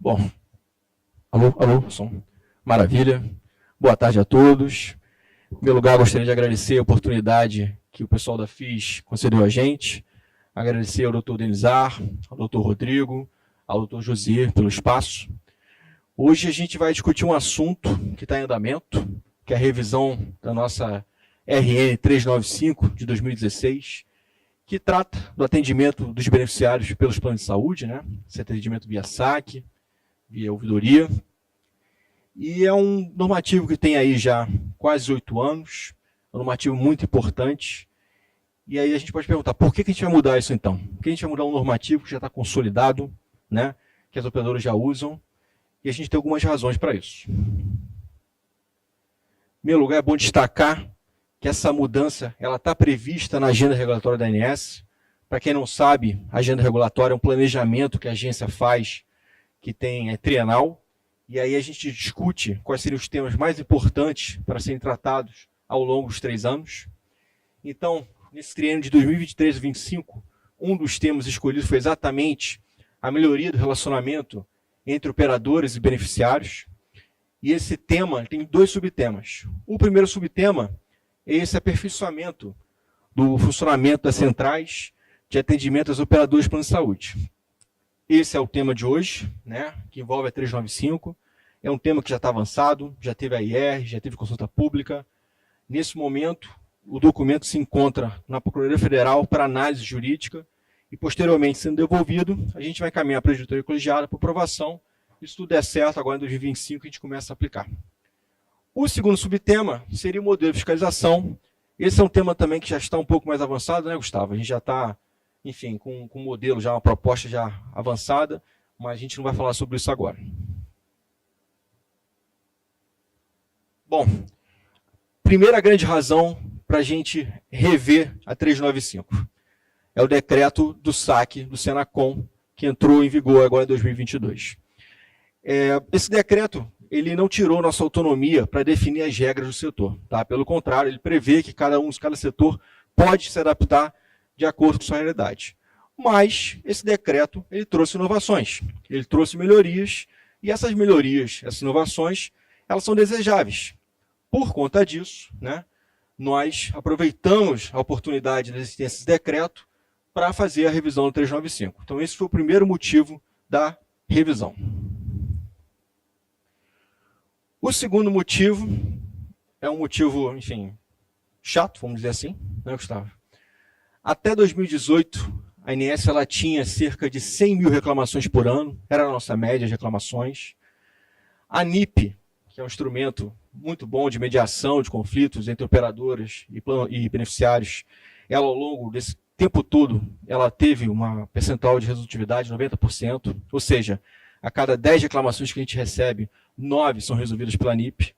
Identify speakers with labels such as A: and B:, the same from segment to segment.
A: Bom, alô, som. Maravilha. Boa tarde a todos. Em primeiro lugar, gostaria de agradecer a oportunidade que o pessoal da FIS concedeu a gente. Agradecer ao Dr. Denizar, ao Dr. Rodrigo, ao Dr. José pelo espaço. Hoje a gente vai discutir um assunto que está em andamento, que é a revisão da nossa RN 395 de 2016, que trata do atendimento dos beneficiários pelos planos de saúde, né? Esse atendimento via saque, via ouvidoria. E é um normativo que tem aí já quase 8 anos, é um normativo muito importante. E aí a gente pode perguntar, por que a gente vai mudar isso então? Por que a gente vai mudar um normativo que já está consolidado, né? Que as operadoras já usam, e a gente tem algumas razões para isso. Em primeiro lugar, é bom destacar que essa mudança está prevista na agenda regulatória da ANS. Para quem não sabe, a agenda regulatória é um planejamento que a agência faz, que é trienal, e aí a gente discute quais seriam os temas mais importantes para serem tratados ao longo dos 3 anos. Então, nesse triênio de 2023 a 2025, um dos temas escolhidos foi exatamente a melhoria do relacionamento entre operadores e beneficiários. E esse tema tem 2 subtemas. O primeiro subtema é esse aperfeiçoamento do funcionamento das centrais de atendimento aos operadores de plano de saúde. Esse é o tema de hoje, né, que envolve a 395. É um tema que já está avançado, já teve a IR, já teve consulta pública. Nesse momento, o documento se encontra na Procuradoria Federal para análise jurídica e, posteriormente, sendo devolvido, a gente vai encaminhar para a diretoria colegiada para aprovação. E se tudo der certo, agora em 2025, a gente começa a aplicar. O segundo subtema seria o modelo de fiscalização. Esse é um tema também que já está um pouco mais avançado, né, Gustavo? A gente já está, enfim, com um modelo, já uma proposta já avançada, mas a gente não vai falar sobre isso agora. Bom, primeira grande razão para a gente rever a 395 é o decreto do saque do Senacom, que entrou em vigor agora em 2022. Esse decreto ele não tirou nossa autonomia para definir as regras do setor. Tá? Pelo contrário, ele prevê que cada setor pode se adaptar de acordo com sua realidade. Mas esse decreto ele trouxe inovações, ele trouxe melhorias, e essas melhorias, essas inovações, elas são desejáveis. Por conta disso, né, nós aproveitamos a oportunidade da existência desse decreto para fazer a revisão do 395. Então, esse foi o primeiro motivo da revisão. O segundo motivo é um motivo, enfim, chato, vamos dizer assim, né, Gustavo? Até 2018, a ANS ela tinha cerca de 100 mil reclamações por ano, era a nossa média de reclamações. A NIP, que é um instrumento muito bom de mediação de conflitos entre operadoras e beneficiários, ela ao longo desse tempo todo, ela teve uma percentual de resolutividade de 90%, ou seja, a cada 10 reclamações que a gente recebe, 9 são resolvidas pela NIP.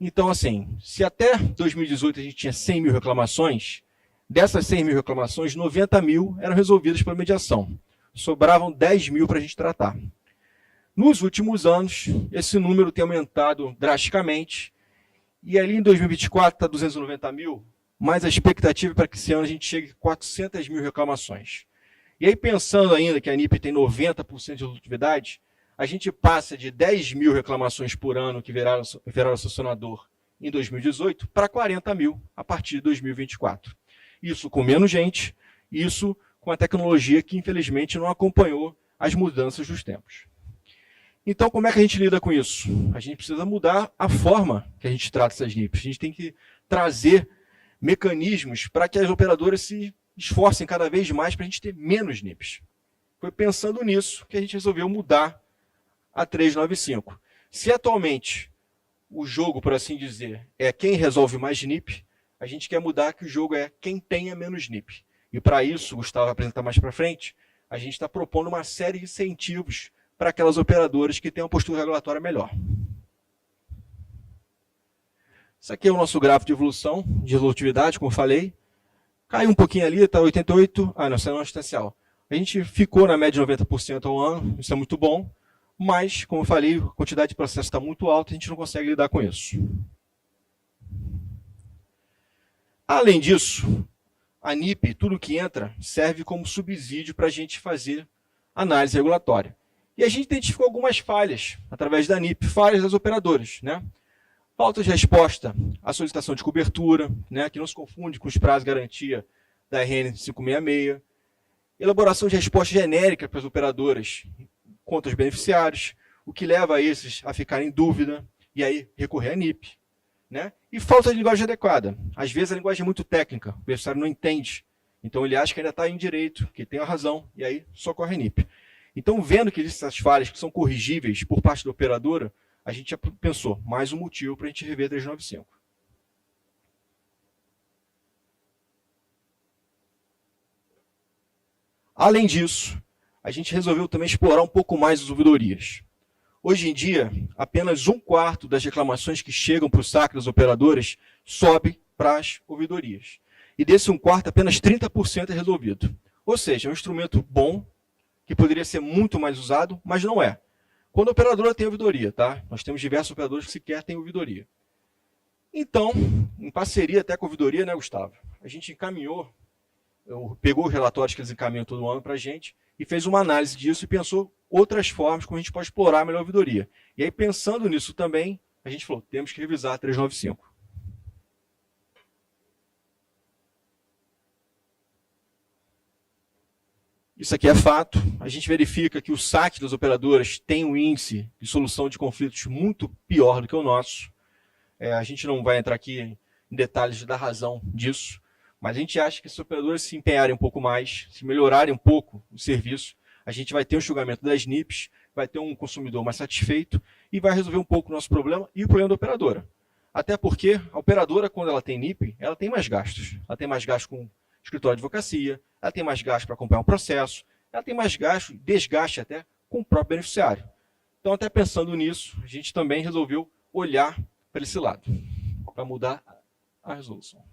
A: Então, assim, se até 2018 a gente tinha 100 mil reclamações, dessas 100 mil reclamações, 90 mil eram resolvidas pela mediação. Sobravam 10 mil para a gente tratar. Nos últimos anos, esse número tem aumentado drasticamente, e ali em 2024 está 290 mil, mas a expectativa é para que esse ano a gente chegue a 400 mil reclamações. E aí, pensando ainda que a NIP tem 90% de resolutividade, a gente passa de 10 mil reclamações por ano que viraram sancionador em 2018 para 40 mil a partir de 2024. Isso com menos gente, isso com a tecnologia que, infelizmente, não acompanhou as mudanças dos tempos. Então, como é que a gente lida com isso? A gente precisa mudar a forma que a gente trata essas NIPs. A gente tem que trazer mecanismos para que as operadoras se esforcem cada vez mais para a gente ter menos NIPs. Foi pensando nisso que a gente resolveu mudar a 395. Se atualmente o jogo, por assim dizer, é quem resolve mais NIP, a gente quer mudar que o jogo é quem tenha menos NIP. E para isso, o Gustavo vai apresentar mais para frente, a gente está propondo uma série de incentivos para aquelas operadoras que têm uma postura regulatória melhor. Isso aqui é o nosso gráfico de evolução, de resolutividade, como eu falei. Caiu um pouquinho ali, está 88%. Ah, não, isso é não assistencial. A gente ficou na média de 90% ao ano, isso é muito bom, mas, como eu falei, a quantidade de processo está muito alta, a gente não consegue lidar com isso. Além disso, a NIP, tudo que entra, serve como subsídio para a gente fazer análise regulatória. E a gente identificou algumas falhas através da NIP, falhas das operadoras, né? Falta de resposta à solicitação de cobertura, né, que não se confunde com os prazos de garantia da RN 566. Elaboração de resposta genérica para as operadoras contra os beneficiários, o que leva a esses a ficarem em dúvida e aí recorrer à NIP. Né? E falta de linguagem adequada. Às vezes a linguagem é muito técnica, o beneficiário não entende. Então ele acha que ainda está em direito, que tem a razão, e aí socorre a NIP. Então, vendo que existem essas falhas que são corrigíveis por parte da operadora, a gente já pensou, mais um motivo para a gente rever a 395. Além disso, a gente resolveu também explorar um pouco mais as ouvidorias. Hoje em dia, apenas 1/4 das reclamações que chegam para o saque das operadoras sobe para as ouvidorias. E desse 1/4, apenas 30% é resolvido. Ou seja, é um instrumento bom, que poderia ser muito mais usado, mas não é. Quando a operadora tem ouvidoria, tá? Nós temos diversos operadores que sequer têm ouvidoria. Então, em parceria até com a ouvidoria, né, Gustavo? A gente encaminhou, pegou os relatórios que eles encaminham todo ano para a gente e fez uma análise disso e pensou outras formas como a gente pode explorar melhor a ouvidoria. E aí, pensando nisso também, a gente falou, temos que revisar a 395. Isso aqui é fato. A gente verifica que o saque das operadoras tem um índice de solução de conflitos muito pior do que o nosso. A gente não vai entrar aqui em detalhes da razão disso, mas a gente acha que se as operadoras se empenharem um pouco mais, se melhorarem um pouco o serviço, a gente vai ter um enxugamento das NIPs, vai ter um consumidor mais satisfeito e vai resolver um pouco o nosso problema e o problema da operadora. Até porque a operadora, quando ela tem NIP, ela tem mais gastos. Ela tem mais gastos com escritório de advocacia, ela tem mais gastos para acompanhar um processo, ela tem mais gasto, desgaste até com o próprio beneficiário. Então, até pensando nisso, a gente também resolveu olhar para esse lado, para mudar a resolução.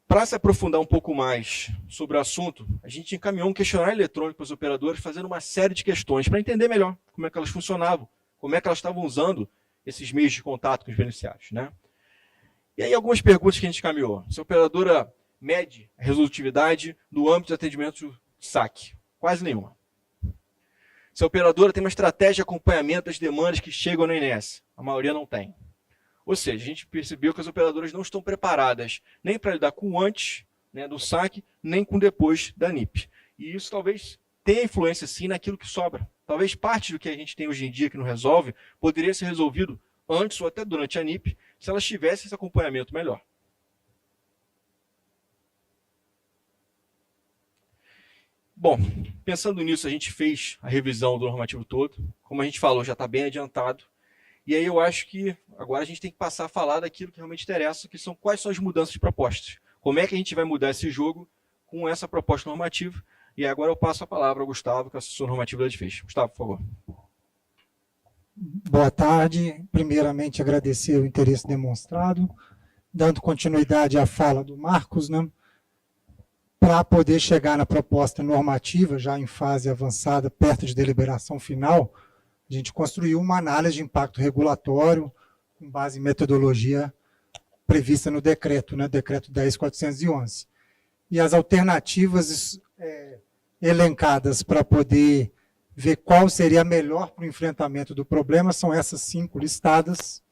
A: Para se aprofundar um pouco mais sobre o assunto, a gente encaminhou um questionário eletrônico para os operadores, fazendo uma série de questões para entender melhor como é que elas funcionavam, como é que elas estavam usando esses meios de contato com os beneficiários, né? E aí algumas perguntas que a gente encaminhou. Se a operadora mede a resolutividade no âmbito de atendimento de saque? Quase nenhuma. Se a operadora tem uma estratégia de acompanhamento das demandas que chegam no INSS? A maioria não tem. Ou seja, a gente percebeu que as operadoras não estão preparadas nem para lidar com o antes, né, do saque, nem com depois da NIP. E isso talvez tenha influência sim naquilo que sobra. Talvez parte do que a gente tem hoje em dia que não resolve poderia ser resolvido antes ou até durante a NIP, se elas tivessem esse acompanhamento melhor. Bom, pensando nisso, a gente fez a revisão do normativo todo. Como a gente falou, já está bem adiantado. E aí eu acho que agora a gente tem que passar a falar daquilo que realmente interessa, que são quais são as mudanças propostas. Como é que a gente vai mudar esse jogo com essa proposta normativa. E agora eu passo a palavra ao Gustavo, que é o assessor normativo da DFES. Gustavo, por favor.
B: Boa tarde. Primeiramente, agradecer o interesse demonstrado, dando continuidade à fala do Marcos, né? Para poder chegar na proposta normativa, já em fase avançada, perto de deliberação final, a gente construiu uma análise de impacto regulatório com base em metodologia prevista no decreto, né? Decreto 10.411. E as alternativas elencadas para poder ver qual seria a melhor para o enfrentamento do problema são essas 5 listadas,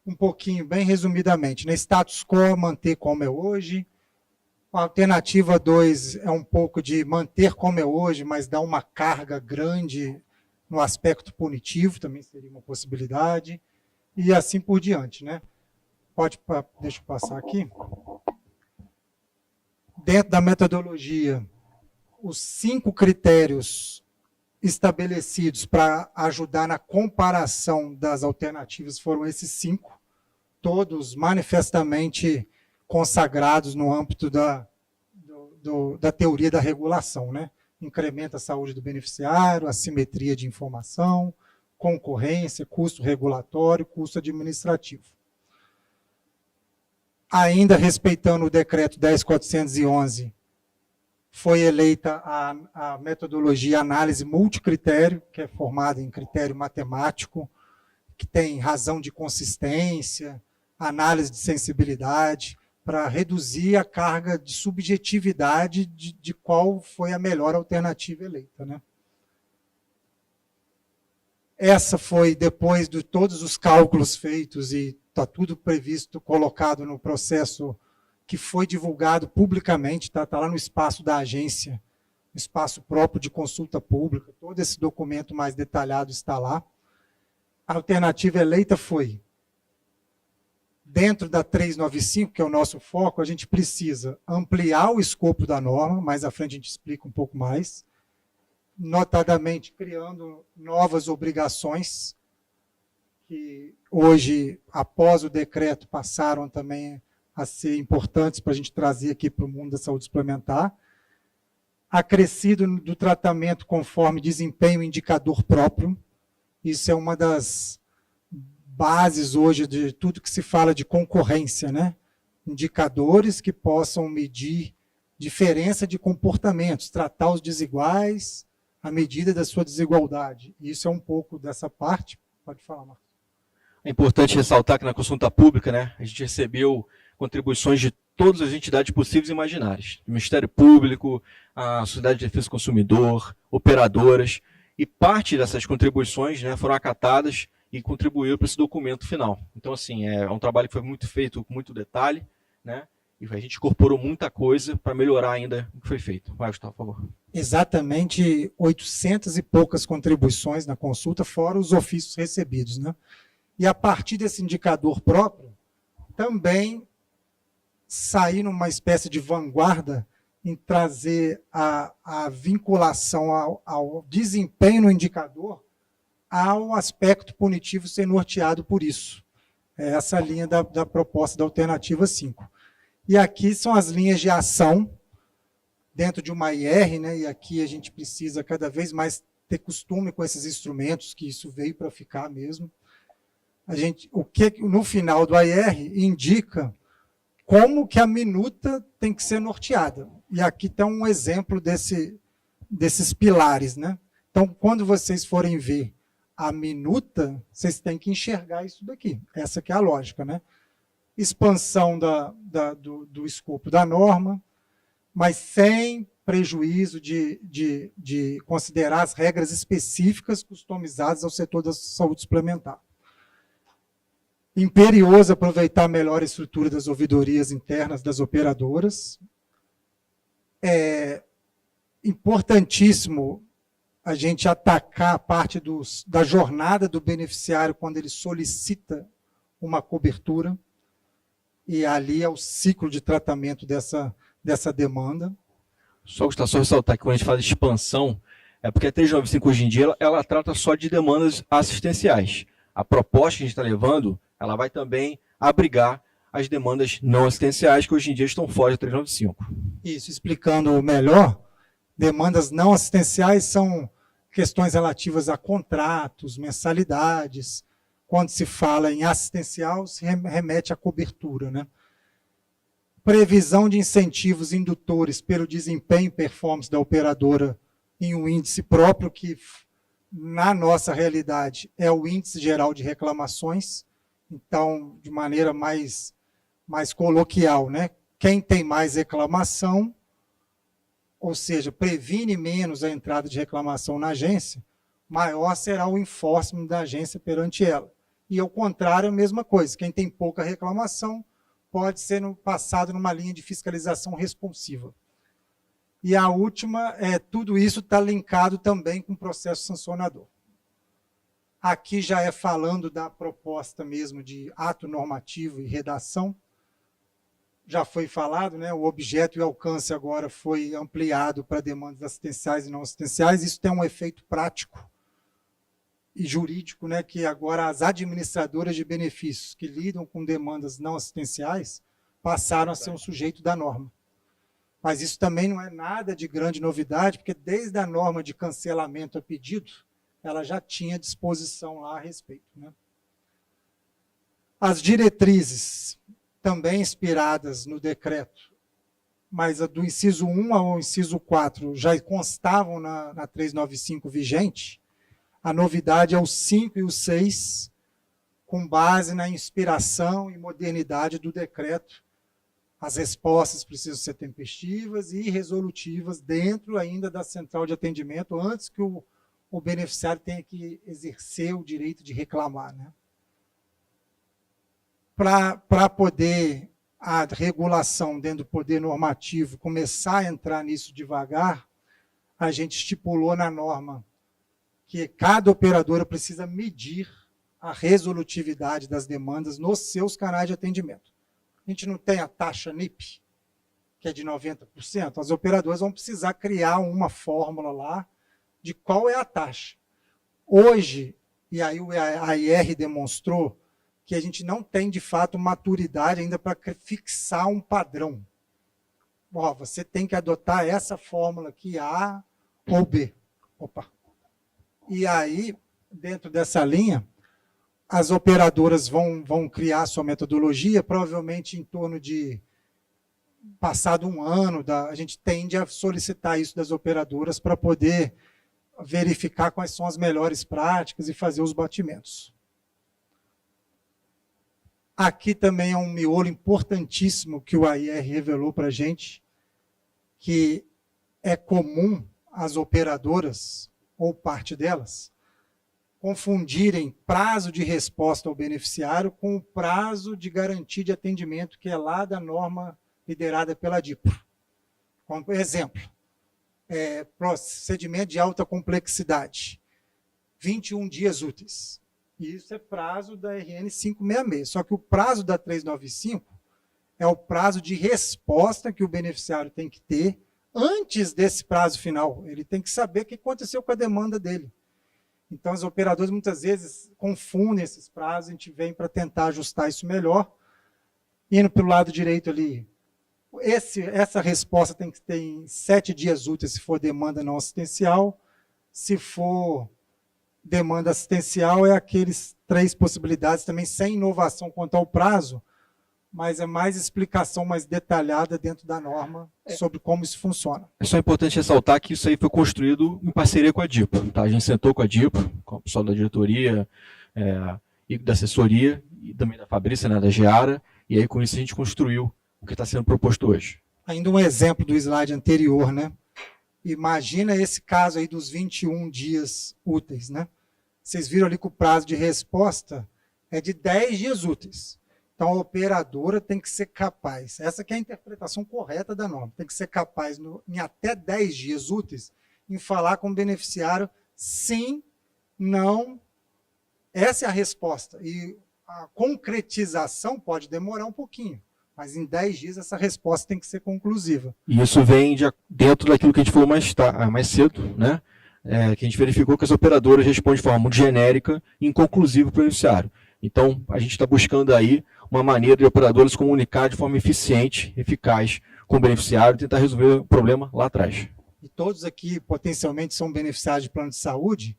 B: um pouquinho, bem resumidamente. Né? Status quo, manter como é hoje. A alternativa 2 é um pouco de manter como é hoje, mas dar uma carga grande no aspecto punitivo, também seria uma possibilidade, e assim por diante. Né? Deixa eu passar aqui. Dentro da metodologia, os 5 critérios estabelecidos para ajudar na comparação das alternativas foram esses 5, todos manifestamente consagrados no âmbito da teoria da regulação, né? Incrementa a saúde do beneficiário, assimetria de informação, concorrência, custo regulatório, custo administrativo. Ainda respeitando o decreto 10.411, foi eleita a metodologia análise multicritério, que é formada em critério matemático, que tem razão de consistência, análise de sensibilidade, para reduzir a carga de subjetividade de qual foi a melhor alternativa eleita, né? Essa foi, depois de todos os cálculos feitos, e está tudo previsto, colocado no processo que foi divulgado publicamente, está lá no espaço da agência, no espaço próprio de consulta pública, todo esse documento mais detalhado está lá. A alternativa eleita foi, dentro da 395, que é o nosso foco, a gente precisa ampliar o escopo da norma, mais à frente a gente explica um pouco mais, notadamente criando novas obrigações, que hoje, após o decreto, passaram também a ser importantes para a gente trazer aqui para o mundo da saúde suplementar, acrescido do tratamento conforme desempenho indicador próprio, isso é uma das bases hoje de tudo que se fala de concorrência, né? Indicadores que possam medir diferença de comportamentos, tratar os desiguais à medida da sua desigualdade. Isso é um pouco dessa parte. Pode falar, Marcos.
A: É importante ressaltar que na consulta pública, né, a gente recebeu contribuições de todas as entidades possíveis e imaginárias. O Ministério Público, a Sociedade de Defesa do Consumidor, operadoras, e parte dessas contribuições, né, foram acatadas e contribuíram para esse documento final. Então, assim, é um trabalho que foi muito feito com muito detalhe, né, e a gente incorporou muita coisa para melhorar ainda o que foi feito. Vai, Gustavo, por favor.
B: Exatamente 800 e poucas contribuições na consulta, fora os ofícios recebidos, né? E a partir desse indicador próprio, também sair numa espécie de vanguarda em trazer a vinculação ao desempenho no indicador ao aspecto punitivo ser norteado por isso. É essa a linha da proposta da alternativa 5. E aqui são as linhas de ação dentro de uma IR, né? E aqui a gente precisa cada vez mais ter costume com esses instrumentos, que isso veio para ficar mesmo. O que no final do AIR indica como que a minuta tem que ser norteada. E aqui está um exemplo desses pilares, né? Então, quando vocês forem ver a minuta, vocês têm que enxergar isso daqui. Essa que é a lógica, né? Expansão do escopo da norma, mas sem prejuízo de considerar as regras específicas customizadas ao setor da saúde suplementar. Imperioso aproveitar melhor a estrutura das ouvidorias internas das operadoras. É importantíssimo a gente atacar a parte da jornada do beneficiário quando ele solicita uma cobertura, e ali é o ciclo de tratamento dessa demanda.
A: Só ressaltar que quando a gente fala de expansão, é porque a 395 hoje em dia ela trata só de demandas assistenciais. A proposta que a gente está levando, ela vai também abrigar as demandas não assistenciais que hoje em dia estão fora da 395.
B: Isso, explicando melhor, demandas não assistenciais são questões relativas a contratos, mensalidades. Quando se fala em assistencial, se remete à cobertura, né? Previsão de incentivos indutores pelo desempenho e performance da operadora em um índice próprio, que na nossa realidade é o índice geral de reclamações. Então, de maneira mais coloquial, né? Quem tem mais reclamação, ou seja, previne menos a entrada de reclamação na agência, maior será o enforcement da agência perante ela. E, ao contrário, a mesma coisa. Quem tem pouca reclamação pode ser passado numa linha de fiscalização responsiva. E a última, tudo isso está linkado também com o processo sancionador. Aqui já é falando da proposta mesmo de ato normativo e redação. Já foi falado, né? O objeto e o alcance agora foi ampliado para demandas assistenciais e não assistenciais. Isso tem um efeito prático e jurídico, né? Que agora as administradoras de benefícios que lidam com demandas não assistenciais passaram a ser um sujeito da norma. Mas isso também não é nada de grande novidade, porque desde a norma de cancelamento a pedido, ela já tinha disposição lá a respeito, né? As diretrizes, também inspiradas no decreto, mas do inciso 1 ao inciso 4 já constavam na 395 vigente. A novidade é o 5 e o 6, com base na inspiração e modernidade do decreto, As respostas precisam ser tempestivas e resolutivas dentro ainda da central de atendimento, antes que o beneficiário tenha que exercer o direito de reclamar, né? Para poder a regulação dentro do poder normativo começar a entrar nisso devagar, a gente estipulou na norma que cada operadora precisa medir a resolutividade das demandas nos seus canais de atendimento. A gente não tem a taxa NIP, que é de 90%, as operadoras vão precisar criar uma fórmula lá de qual é a taxa. Hoje, e aí a IR demonstrou que a gente não tem, de fato, maturidade ainda para fixar um padrão. Ó, você tem que adotar essa fórmula aqui, A ou B. Opa. E aí, dentro dessa linha, as operadoras vão criar sua metodologia, provavelmente em torno de, passado um ano, a gente tende a solicitar isso das operadoras para poder verificar quais são as melhores práticas e fazer os batimentos. Aqui também é um miolo importantíssimo que o AIR revelou para a gente, que é comum as operadoras, ou parte delas, confundirem prazo de resposta ao beneficiário com o prazo de garantia de atendimento, que é lá da norma liderada pela DIPRO. Como exemplo, procedimento de alta complexidade, 21 dias úteis. E isso é prazo da RN 566. Só que o prazo da 395 é o prazo de resposta que o beneficiário tem que ter antes desse prazo final. Ele tem que saber o que aconteceu com a demanda dele. Então, os operadores muitas vezes confundem esses prazos, a gente vem para tentar ajustar isso melhor. Indo pelo lado direito ali, essa resposta tem que ter em 7 dias úteis se for demanda não assistencial. Se for demanda assistencial, é aqueles 3 possibilidades também, sem inovação quanto ao prazo, mas é mais explicação mais detalhada dentro da norma sobre como isso funciona.
A: É só importante ressaltar que isso aí foi construído em parceria com a DIPRO. Tá? A gente sentou com a DIPRO, com o pessoal da diretoria e da assessoria, e também da Fabrícia, né, da Geara, e aí com isso a gente construiu o que está sendo proposto hoje.
B: Ainda um exemplo do slide anterior, né? Imagina esse caso aí dos 21 dias úteis, né? Vocês viram ali que o prazo de resposta é de 10 dias úteis. Então, a operadora tem que ser capaz, essa que é a interpretação correta da norma, tem que ser capaz, em até 10 dias úteis, em falar com o beneficiário sim, não, essa é a resposta. E a concretização pode demorar um pouquinho, mas em 10 dias essa resposta tem que ser conclusiva.
A: E isso vem dentro daquilo que a gente falou mais cedo, né? Que a gente verificou que as operadoras respondem de forma muito genérica e inconclusiva para o beneficiário. Então, a gente está buscando aí uma maneira de operadoras comunicar de forma eficiente, eficaz com o beneficiário e tentar resolver o problema lá atrás.
B: E todos aqui potencialmente são beneficiários de plano de saúde,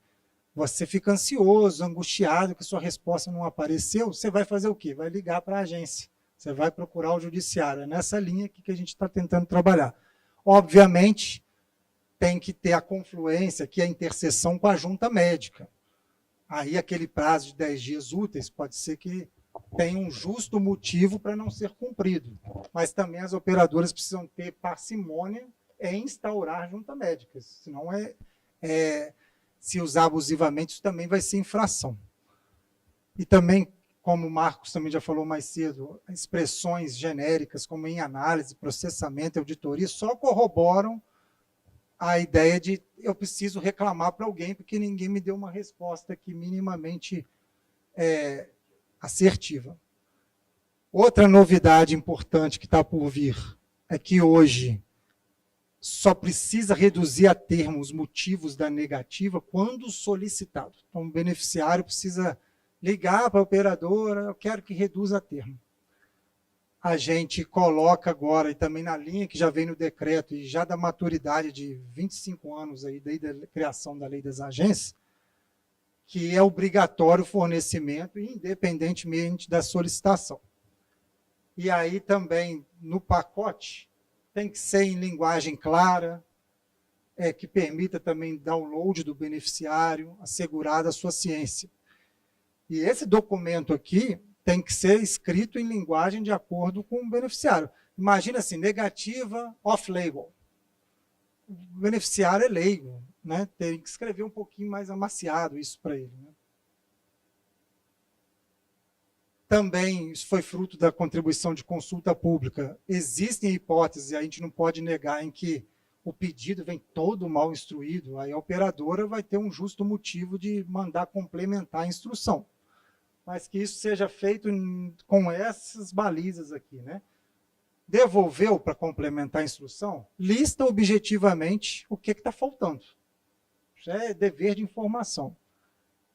B: você fica ansioso, angustiado que sua resposta não apareceu, você vai fazer o quê? Vai ligar para a agência, você vai procurar o judiciário. É nessa linha aqui que a gente está tentando trabalhar. Obviamente, tem que ter a confluência, que é a interseção com a junta médica. Aí aquele prazo de 10 dias úteis pode ser que tenha um justo motivo para não ser cumprido. Mas também as operadoras precisam ter parcimônia em instaurar junta médica. Senão, se usar abusivamente, isso também vai ser infração. E também, como o Marcos também já falou mais cedo, expressões genéricas como em análise, processamento e auditoria só corroboram a ideia de eu preciso reclamar para alguém porque ninguém me deu uma resposta que minimamente assertiva. Outra novidade importante que está por vir é que hoje só precisa reduzir a termo os motivos da negativa quando solicitado. Então, o beneficiário precisa ligar para a operadora, eu quero que reduza a termo. A gente coloca agora, e também na linha que já vem no decreto, e já da maturidade de 25 anos aí, desde a criação da lei das agências, que é obrigatório o fornecimento, independentemente da solicitação. E aí também, no pacote, tem que ser em linguagem clara, que permita também download do beneficiário, assegurada a sua ciência. E esse documento aqui tem que ser escrito em linguagem de acordo com o beneficiário. Imagina assim, negativa off-label. O beneficiário é leigo, né? Tem que escrever um pouquinho mais amaciado isso para ele, né? Também isso foi fruto da contribuição de consulta pública. Existem hipóteses, e a gente não pode negar, em que o pedido vem todo mal instruído, aí a operadora vai ter um justo motivo de mandar complementar a instrução. Mas que isso seja feito com essas balizas aqui, né? Devolveu para complementar a instrução, lista objetivamente o que está faltando. Isso é dever de informação.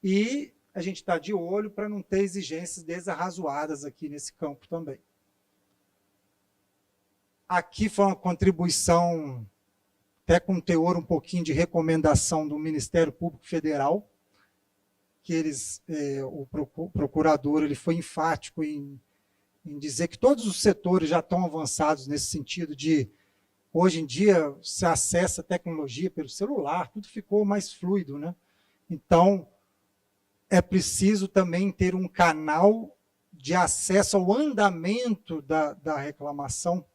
B: E a gente está de olho para não ter exigências desarrazoadas aqui nesse campo também. Aqui foi uma contribuição, até com teor um pouquinho de recomendação do Ministério Público Federal, que o procurador ele foi enfático em dizer que todos os setores já estão avançados nesse sentido de, hoje em dia, se acessa a tecnologia pelo celular, tudo ficou mais fluido, né? Então, é preciso também ter um canal de acesso ao andamento da reclamação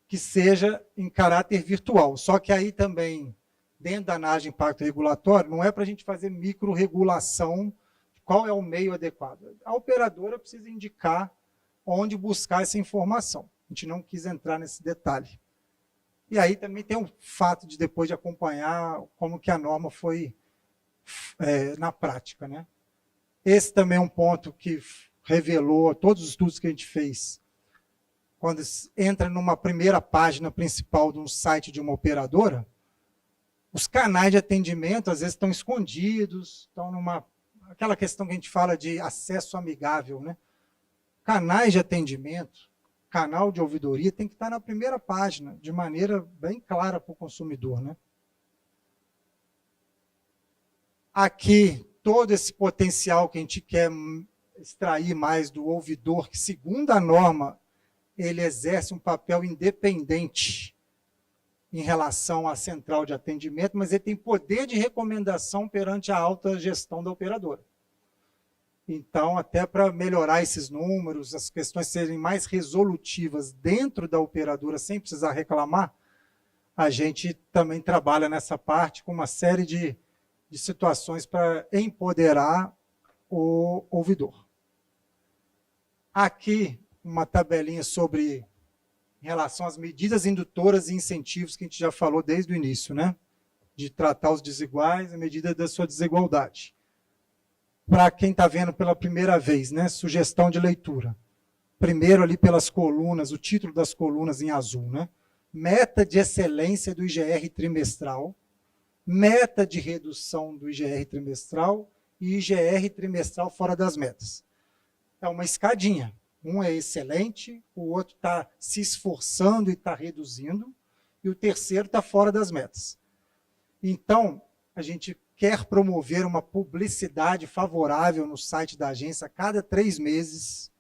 B: que seja em caráter virtual. Só que aí também, dentro da análise de impacto regulatório, não é para a gente fazer micro-regulação, qual é o meio adequado. A operadora precisa indicar onde buscar essa informação. A gente não quis entrar nesse detalhe. E aí também tem o fato de, depois de acompanhar como que a norma foi na prática, né? Esse também é um ponto que revelou todos os estudos que a gente fez. Quando entra numa primeira página principal de um site de uma operadora, os canais de atendimento às vezes estão escondidos, estão aquela questão que a gente fala de acesso amigável, né? Canais de atendimento, canal de ouvidoria tem que estar na primeira página, de maneira bem clara para o consumidor, né? Aqui, todo esse potencial que a gente quer extrair mais do ouvidor, que, segundo a norma, ele exerce um papel independente em relação à central de atendimento, mas ele tem poder de recomendação perante a alta gestão da operadora. Então, até para melhorar esses números, as questões serem mais resolutivas dentro da operadora, sem precisar reclamar, a gente também trabalha nessa parte com uma série de situações para empoderar o ouvidor. Aqui, uma tabelinha sobre, em relação às medidas indutoras e incentivos que a gente já falou desde o início, né? De tratar os desiguais, a medida da sua desigualdade. Para quem está vendo pela primeira vez, né? Sugestão de leitura. Primeiro ali pelas colunas, o título das colunas em azul, né? Meta de excelência do IGR trimestral, meta de redução do IGR trimestral e IGR trimestral fora das metas. É uma escadinha. Um é excelente, o outro está se esforçando e está reduzindo, e o terceiro está fora das metas. Então, a gente quer promover uma publicidade favorável no site da agência a cada 3 meses,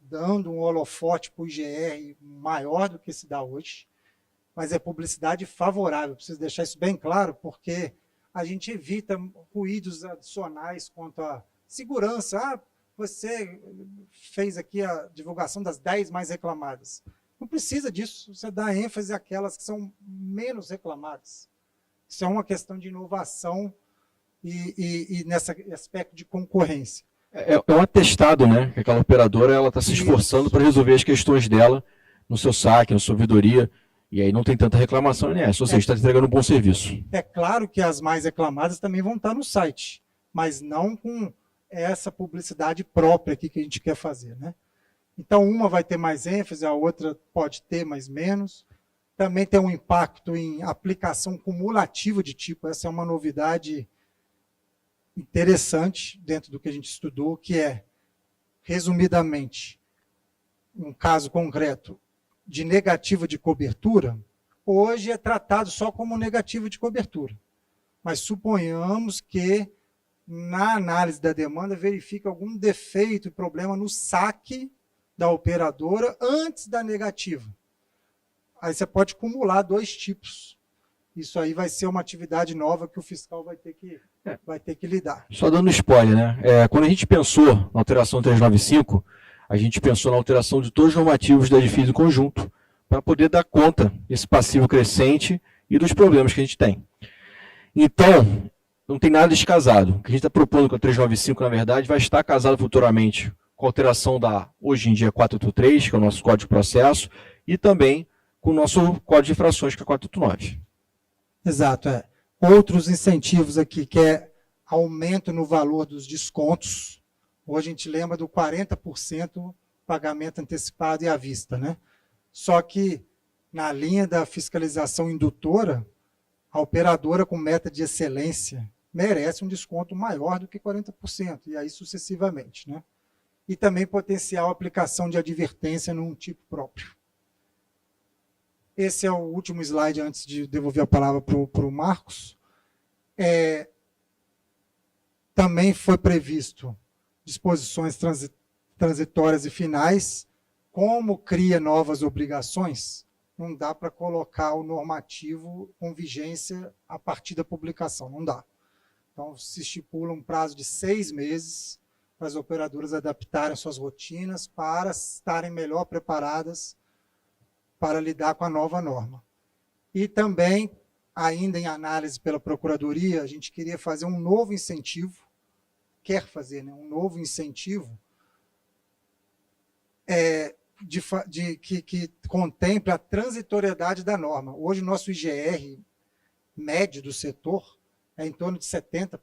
B: dando um holofote para o IGR maior do que se dá hoje, mas é publicidade favorável, preciso deixar isso bem claro, porque a gente evita ruídos adicionais quanto à segurança. Ah, você fez aqui a divulgação das 10 mais reclamadas. Não precisa disso, você dá ênfase àquelas que são menos reclamadas. Isso é uma questão de inovação e nesse aspecto de concorrência.
A: É um atestado, né? Que aquela operadora está se esforçando para resolver as questões dela no seu saque, na sua ouvidoria, e aí não tem tanta reclamação, né? Ou seja, está entregando um bom serviço.
B: É claro que as mais reclamadas também vão estar no site, mas não com essa publicidade própria aqui que a gente quer fazer, né? Então, uma vai ter mais ênfase, a outra pode ter mais menos. Também tem um impacto em aplicação cumulativa de tipo. Essa é uma novidade interessante dentro do que a gente estudou, que é, resumidamente, um caso concreto de negativa de cobertura, hoje é tratado só como negativa de cobertura. Mas suponhamos que, na análise da demanda, verifique algum defeito e problema no saque da operadora antes da negativa. Aí você pode acumular 2 tipos. Isso aí vai ser uma atividade nova que o fiscal vai ter que lidar.
A: Só dando spoiler, né? Quando a gente pensou na alteração 395, a gente pensou na alteração de todos os normativos da edifício em conjunto, para poder dar conta desse passivo crescente e dos problemas que a gente tem. Então, não tem nada descasado. O que a gente está propondo com a 395, na verdade, vai estar casado futuramente com a alteração da, hoje em dia, 483, que é o nosso Código de Processo, e também com o nosso Código de Infrações, que é 489.
B: Exato, Outros incentivos aqui, que é aumento no valor dos descontos. Hoje a gente lembra do 40% pagamento antecipado e à vista, né? Só que, na linha da fiscalização indutora, a operadora com meta de excelência merece um desconto maior do que 40%, e aí sucessivamente, né? E também potencial aplicação de advertência num tipo próprio. Esse é o último slide antes de devolver a palavra para o Marcos. Também foi previsto disposições transitórias e finais. Como cria novas obrigações, não dá para colocar o normativo com vigência a partir da publicação, não dá. Então, se estipula um prazo de 6 meses para as operadoras adaptarem suas rotinas para estarem melhor preparadas para lidar com a nova norma. E também, ainda em análise pela Procuradoria, a gente queria fazer um novo incentivo, um novo incentivo que contemple a transitoriedade da norma. Hoje, o nosso IGR médio do setor é em torno de 70%,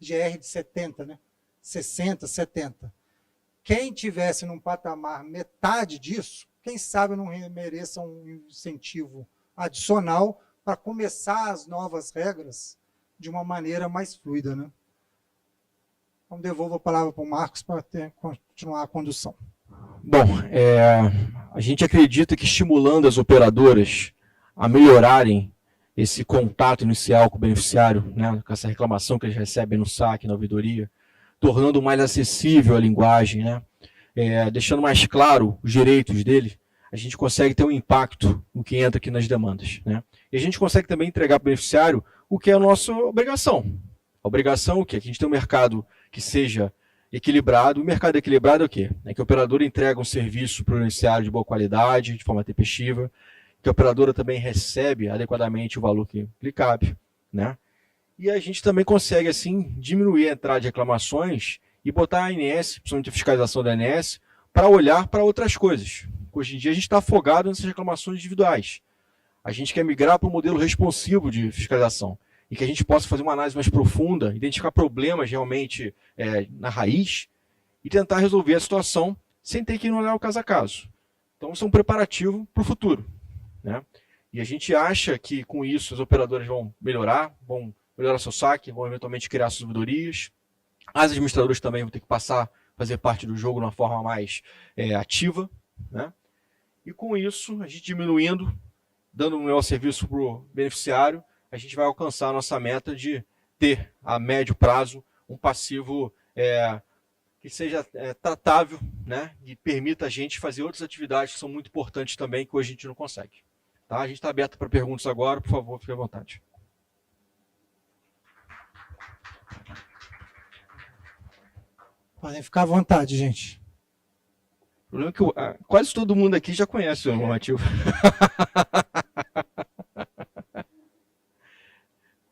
B: IGR de 70%, né? 60%, 70%. Quem tivesse num patamar metade disso, quem sabe não mereça um incentivo adicional para começar as novas regras de uma maneira mais fluida, né? Então, devolvo a palavra para o Marcos para continuar a condução.
A: Bom, a gente acredita que estimulando as operadoras a melhorarem esse contato inicial com o beneficiário, né, com essa reclamação que eles recebem no saque, na ouvidoria, tornando mais acessível a linguagem, né, deixando mais claro os direitos dele, a gente consegue ter um impacto no que entra aqui nas demandas, né? E a gente consegue também entregar para o beneficiário o que é a nossa obrigação. A obrigação é o quê? Que a gente tem um mercado que seja equilibrado. O mercado equilibrado é o quê? É que a operadora entrega um serviço para o beneficiário de boa qualidade, de forma tempestiva, que a operadora também recebe adequadamente o valor que lhe cabe, né? E a gente também consegue, assim, diminuir a entrada de reclamações e botar a ANS, principalmente a fiscalização da ANS, para olhar para outras coisas. Hoje em dia a gente está afogado nessas reclamações individuais. A gente quer migrar para um modelo responsivo de fiscalização e que a gente possa fazer uma análise mais profunda, identificar problemas realmente na raiz e tentar resolver a situação sem ter que ir olhar o caso a caso. Então isso é um preparativo para o futuro, né? E a gente acha que com isso as operadoras vão melhorar seu saque, vão eventualmente criar suas ouvidorias. As administradoras também vão ter que passar a fazer parte do jogo de uma forma mais ativa, né? E com isso, a gente diminuindo, dando um melhor serviço para o beneficiário, a gente vai alcançar a nossa meta de ter, a médio prazo, um passivo que seja tratável, né? E permita a gente fazer outras atividades que são muito importantes também, que hoje a gente não consegue. Tá? A gente está aberto para perguntas agora, por favor, fique à vontade.
B: Podem ficar à vontade, gente.
A: O problema é que quase todo mundo aqui já conhece o normativo.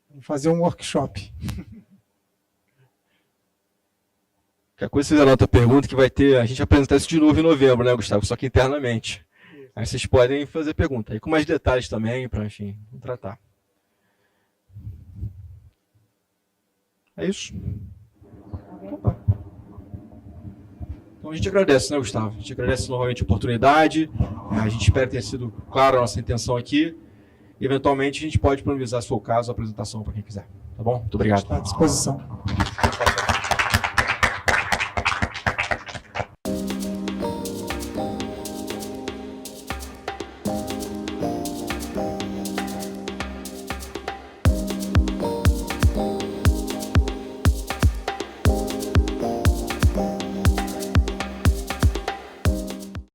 B: Vamos fazer um workshop.
A: Qualquer coisa vocês anotam a pergunta que vai ter, a gente vai apresentar isso de novo em novembro, né, Gustavo? Só que internamente. Isso. Aí vocês podem fazer pergunta. Aí com mais detalhes também, para, enfim, tratar. É isso. Então a gente agradece, né, Gustavo? A gente agradece novamente a oportunidade. A gente espera que tenha sido clara a nossa intenção aqui. E, eventualmente, a gente pode disponibilizar, se for o caso, a apresentação para quem quiser. Tá bom? Muito obrigado.
B: Está à disposição.